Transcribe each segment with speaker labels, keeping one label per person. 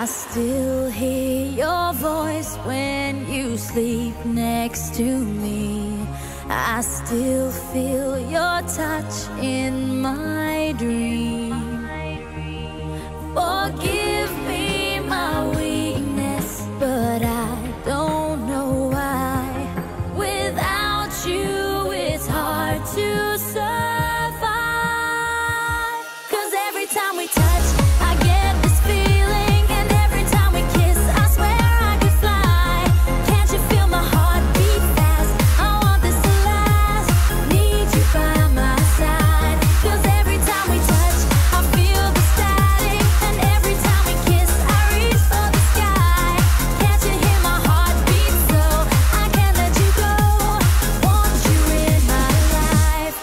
Speaker 1: I still hear your voice when you sleep next to me. I still feel your touch in my dream. Forgive me my weakness, but I don't know why. Without you, it's hard to survive. 'Cause every time we touch, I get this feeling, and every time we kiss, I swear I could fly. Can't you feel my heart beat fast? I want this to last. Need you by my side. 'Cause every time we touch, I feel the static, and every time we kiss, I reach for the sky. Can't you hear my heart beat? So I can't let you go. Want you in my life.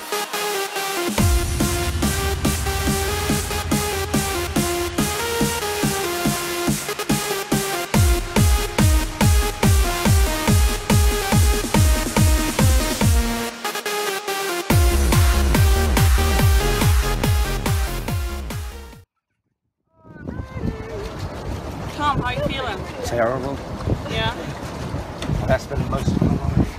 Speaker 2: Tom, how you feeling?
Speaker 3: Terrible.
Speaker 2: Yeah?
Speaker 3: That's been most of my life.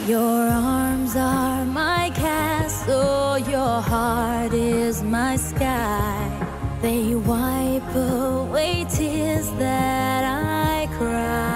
Speaker 1: Your arms are my castle, your heart is my sky. They wipe away tears that I cry.